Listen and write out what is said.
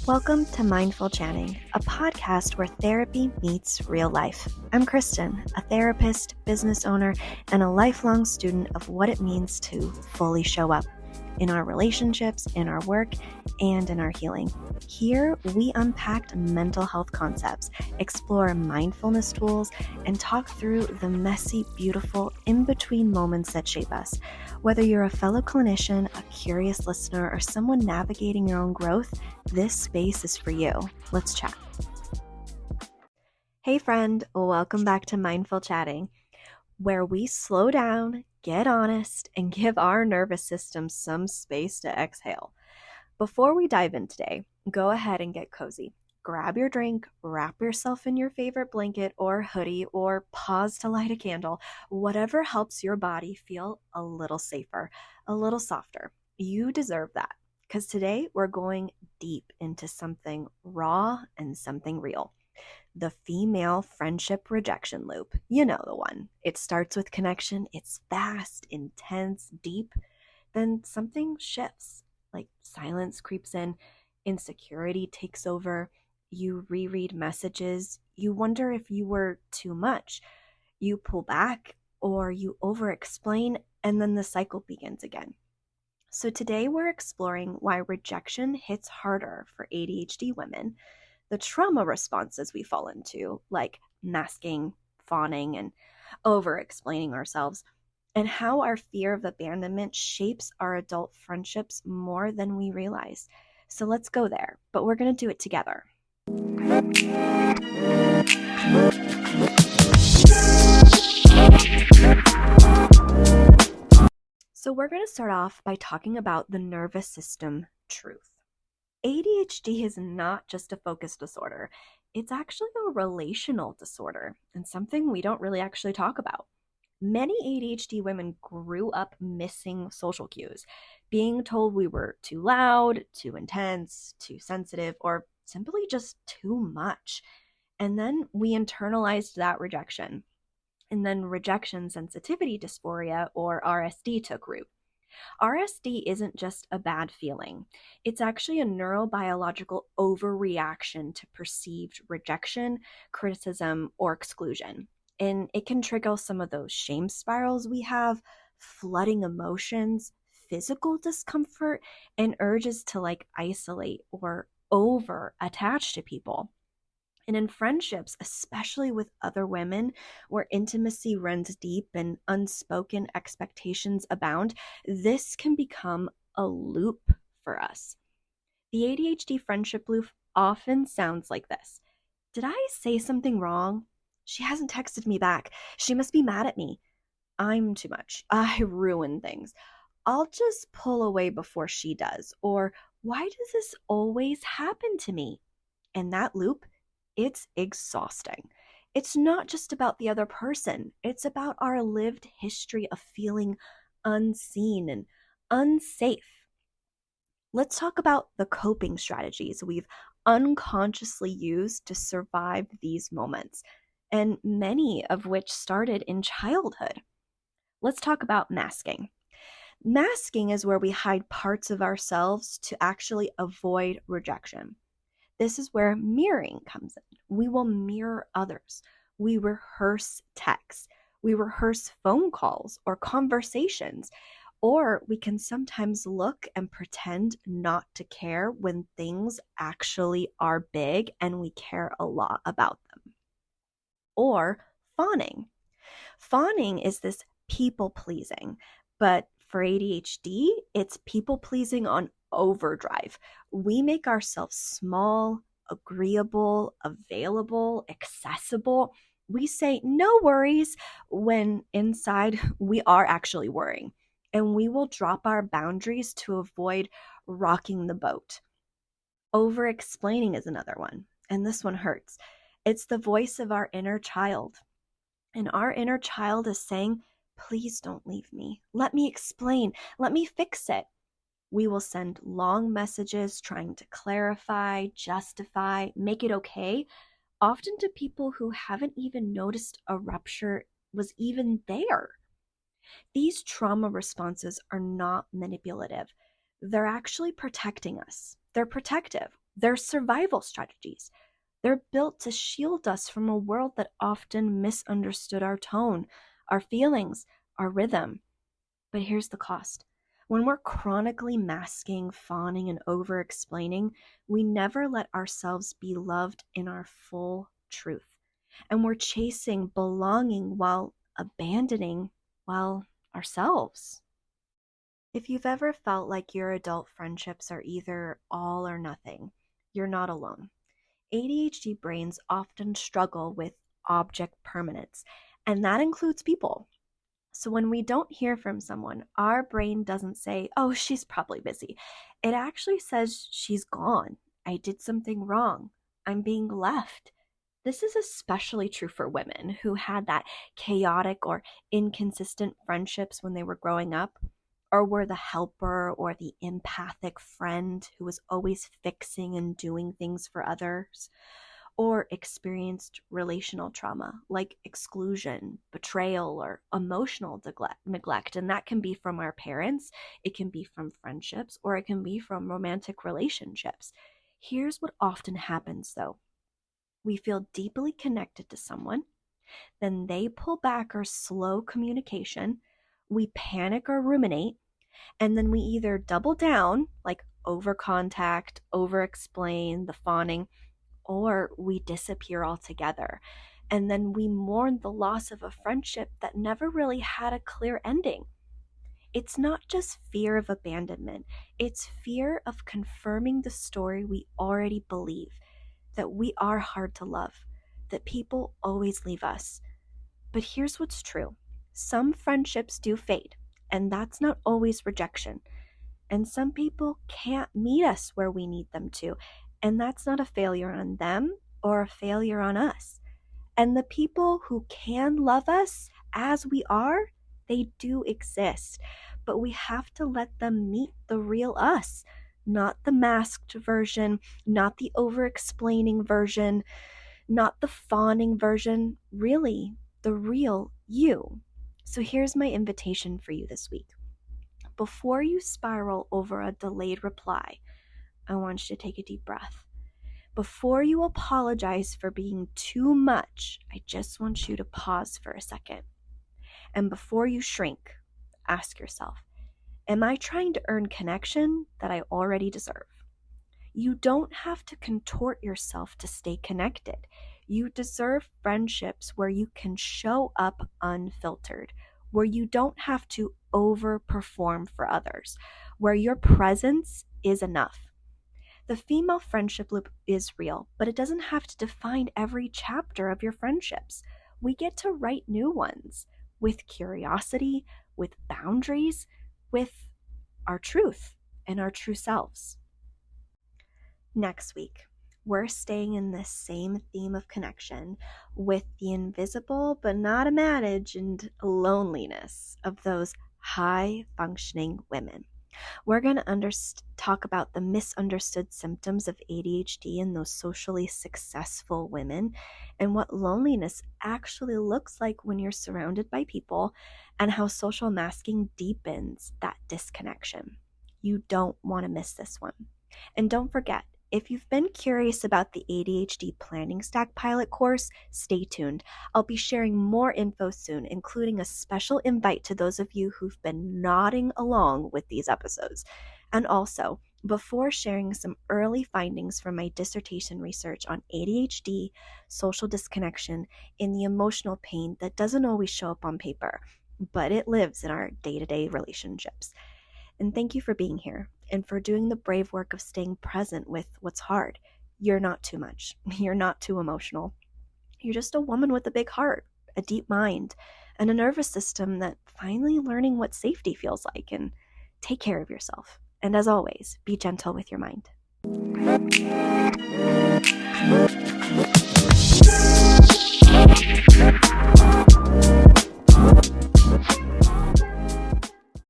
Welcome to Mindful Chatting, a podcast where therapy meets real life. I'm Kristen, a therapist, business owner, and a lifelong student of what it means to fully show up in our relationships, in our work, and in our healing. Here, we unpack mental health concepts, explore mindfulness tools, and talk through the messy, beautiful, in-between moments that shape us. Whether you're a fellow clinician, a curious listener, or someone navigating your own growth, this space is for you. Let's chat. Hey friend, welcome back to Mindful Chatting, where we slow down, get honest, and give our nervous system some space to exhale. Before we dive in today, go ahead and get cozy. Grab your drink, wrap yourself in your favorite blanket or hoodie, or pause to light a candle, whatever helps your body feel a little safer, a little softer. You deserve that, because today we're going deep into something raw and something real. The Female Friendship Rejection Loop. You know the one. It starts with connection. It's fast, intense, deep. Then something shifts, like silence creeps in, insecurity takes over. You reread messages. You wonder if you were too much. You pull back or you over-explain, and then the cycle begins again. So today we're exploring why rejection hits harder for ADHD women, the trauma responses we fall into, like masking, fawning, and over-explaining ourselves, and how our fear of abandonment shapes our adult friendships more than we realize. So let's go there, but we're going to do it together. So we're going to start off by talking about the nervous system truth. ADHD is not just a focus disorder. It's actually a relational disorder and something we don't really actually talk about. Many ADHD women grew up missing social cues, being told we were too loud, too intense, too sensitive, or simply just too much. And then we internalized that rejection. And then rejection sensitivity dysphoria, or RSD, took root. RSD isn't just a bad feeling. It's actually a neurobiological overreaction to perceived rejection, criticism, or exclusion. And it can trigger some of those shame spirals we have, flooding emotions, physical discomfort, and urges to isolate or over attach to people. And in friendships, especially with other women, where intimacy runs deep and unspoken expectations abound, this can become a loop for us. The ADHD friendship loop often sounds like this. Did I say something wrong? She hasn't texted me back. She must be mad at me. I'm too much. I ruin things. I'll just pull away before she does. Or why does this always happen to me? And that loop, it's exhausting. It's not just about the other person. It's about our lived history of feeling unseen and unsafe. Let's talk about the coping strategies we've unconsciously used to survive these moments, and many of which started in childhood. Let's talk about masking. Masking is where we hide parts of ourselves to actually avoid rejection. This is where mirroring comes in. We will mirror others. We rehearse texts. We rehearse phone calls or conversations. Or we can sometimes look and pretend not to care when things actually are big and we care a lot about them. Or fawning. Fawning is this people-pleasing, but for ADHD, it's people-pleasing on overdrive. We make ourselves small, agreeable, available, accessible. We say no worries when inside we are actually worrying. And we will drop our boundaries to avoid rocking the boat. Over-explaining is another one, and this one hurts. It's the voice of our inner child. And our inner child is saying, please don't leave me. Let me explain. Let me fix it. We will send long messages trying to clarify, justify, make it okay, often to people who haven't even noticed a rupture was even there. These trauma responses are not manipulative. They're actually protecting us. They're protective. They're survival strategies. They're built to shield us from a world that often misunderstood our tone, our feelings, our rhythm. But here's the cost. When we're chronically masking, fawning, and over explaining, we never let ourselves be loved in our full truth. And we're chasing belonging while abandoning, well, ourselves. If you've ever felt like your adult friendships are either all or nothing, you're not alone. ADHD brains often struggle with object permanence, and that includes people. So when we don't hear from someone, our brain doesn't say, oh, she's probably busy. It actually says, she's gone. I did something wrong. I'm being left. This is especially true for women who had that chaotic or inconsistent friendships when they were growing up, or were the helper or the empathic friend who was always fixing and doing things for others, or experienced relational trauma like exclusion, betrayal, or emotional neglect. And that can be from our parents, it can be from friendships, or it can be from romantic relationships. Here's what often happens though. We feel deeply connected to someone, then they pull back or slow communication, we panic or ruminate, and then we either double down, like over contact, over explain, the fawning, or we disappear altogether. And then we mourn the loss of a friendship that never really had a clear ending. It's not just fear of abandonment, it's fear of confirming the story we already believe, that we are hard to love, that people always leave us. But here's what's true. Some friendships do fade, and that's not always rejection. And some people can't meet us where we need them to, and that's not a failure on them or a failure on us. And the people who can love us as we are, they do exist. But we have to let them meet the real us, not the masked version, not the over-explaining version, not the fawning version, really, the real you. So here's my invitation for you this week. Before you spiral over a delayed reply, I want you to take a deep breath. Before you apologize for being too much, I just want you to pause for a second. And before you shrink, ask yourself, am I trying to earn connection that I already deserve? You don't have to contort yourself to stay connected. You deserve friendships where you can show up unfiltered, where you don't have to overperform for others, where your presence is enough. The female friendship loop is real, but it doesn't have to define every chapter of your friendships. We get to write new ones with curiosity, with boundaries, with our truth and our true selves. Next week, we're staying in this same theme of connection with the invisible but not imagined loneliness of those high-functioning women. We're going to talk about the misunderstood symptoms of ADHD in those socially successful women and what loneliness actually looks like when you're surrounded by people and how social masking deepens that disconnection. You don't want to miss this one. And don't forget, if you've been curious about the ADHD Planning Stack pilot course, stay tuned. I'll be sharing more info soon, including a special invite to those of you who've been nodding along with these episodes. And also, before sharing some early findings from my dissertation research on ADHD, social disconnection, and the emotional pain that doesn't always show up on paper, but it lives in our day-to-day relationships. And thank you for being here and for doing the brave work of staying present with what's hard. You're not too much. You're not too emotional. You're just a woman with a big heart, a deep mind, and a nervous system that finally learning what safety feels like. And take care of yourself. And as always, be gentle with your mind.